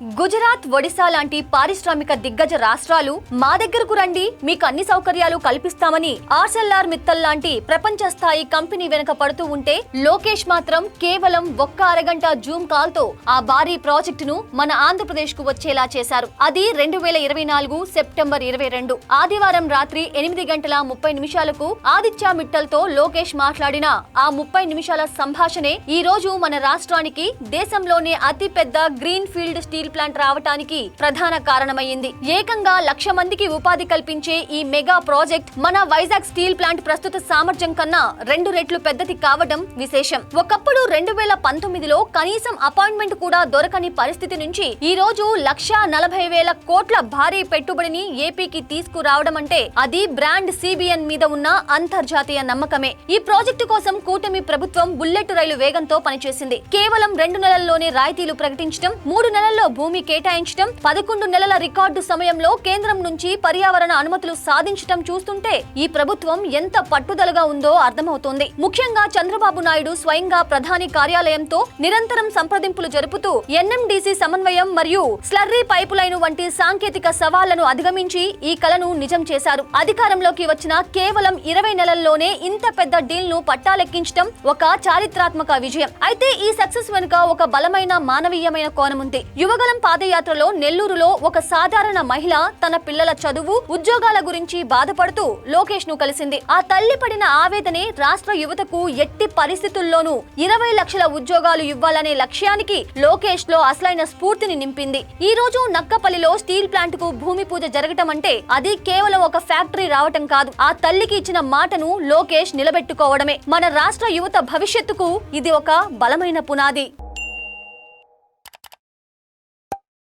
గుజరాత్, ఒడిశా లాంటి పారిశ్రామిక దిగ్గజ రాష్ట్రాలు మా దగ్గరకు రండి, మీకు అన్ని సౌకర్యాలు కల్పిస్తామని ఆర్సెల్ఆర్ మిత్తల్ లాంటి ప్రపంచ స్థాయి కంపెనీ వెనక పడుతూ ఉంటే లోకేష్ మాత్రం కేవలం ఒక్క అరగంట జూమ్ కాల్ తో ఆ భారీ ప్రాజెక్టును మన ఆంధ్రప్రదేశ్ కు వచ్చేలా చేశారు. అది 2024 సెప్టెంబర్ 22 ఆదివారం రాత్రి 8:30 ఆదిత్య మిట్టల్ తో లోకేష్ మాట్లాడిన ఆ 30 నిమిషాల సంభాషణే ఈ రోజు మన రాష్ట్రానికి దేశంలోనే అతి పెద్ద గ్రీన్ ఫీల్డ్ స్టీల్ ప్లాంట్ రావటానికి ప్రధాన కారణమైంది. ఏకంగా 1,00,000 మందికి ఉపాధి కల్పించే ఈ మెగా ప్రాజెక్ట్ మన వైజాగ్ స్టీల్ ప్లాంట్ ప్రస్తుత సామర్థ్యం కన్నా 2 రెట్లు పెద్దది కావడం విశేషం. ఒకప్పుడు 2019లో కనీసం అపాయింట్మెంట్ కూడా దొరకని పరిస్థితి నుంచి ఈ రోజు 1,40,000 కోట్ల భారీ పెట్టుబడిని ఏపీకి తీసుకురావడం అంటే అది బ్రాండ్ సిబిఎన్ మీద ఉన్న అంతర్జాతీయ నమ్మకమే. ఈ ప్రాజెక్టు కోసం కూటమి ప్రభుత్వం బుల్లెట్ రైలు వేగంతో పనిచేసింది. కేవలం 2 నెలల్లోనే రాయితీలు ప్రకటించడం, 3 నెలల్లో భూమి కేటాయించడం, 11 నెలల రికార్డు సమయంలో కేంద్రం నుంచి పర్యావరణ అనుమతులు సాధించడం చూస్తుంటే ఈ ప్రభుత్వం ఎంత పట్టుదలగా ఉందో అర్థమవుతోంది. ముఖ్యంగా చంద్రబాబు నాయుడు స్వయంగా ప్రధాని కార్యాలయంతో నిరంతరం సంప్రదింపులు జరుపుతూ ఎన్ఎండిసి సమన్వయం మరియు స్లర్రీ పైపు లైన్ వంటి సాంకేతిక సవాళ్లను అధిగమించి ఈ కలను నిజం చేశారు. అధికారంలోకి వచ్చిన కేవలం 20 నెలల్లోనే ఇంత పెద్ద డీల్ ను పట్టాలెక్కించడం ఒక చారిత్రాత్మక విజయం. అయితే ఈ సక్సెస్ వెనుక ఒక బలమైన మానవీయమైన కోణం ఉంది. యువగలం పాదయాత్రలో నెల్లూరులో ఒక సాధారణ మహిళ తన పిల్లల చదువు, ఉద్యోగాల గురించి బాధపడుతూ లోకేష్ ను కలిసింది. ఆ తల్లి పడిన ఆవేదనే రాష్ట్ర యువతకు ఎట్టి పరిస్థితుల్లోనూ 20 లక్షల ఉద్యోగాలు ఇవ్వాలనే లక్ష్యానికి లోకేష్ లో అసలైన స్ఫూర్తిని నింపింది. ఈ రోజు నక్కపల్లిలో స్టీల్ ప్లాంట్ కు భూమి పూజ జరగటం అంటే అది కేవలం ఒక ఫ్యాక్టరీ రావటం కాదు, ఆ తల్లికి ఇచ్చిన మాటను లోకేష్ నిలబెట్టుకోవడమే. మన రాష్ట్ర యువత భవిష్యత్తుకు ఇది ఒక బలమైన పునాది.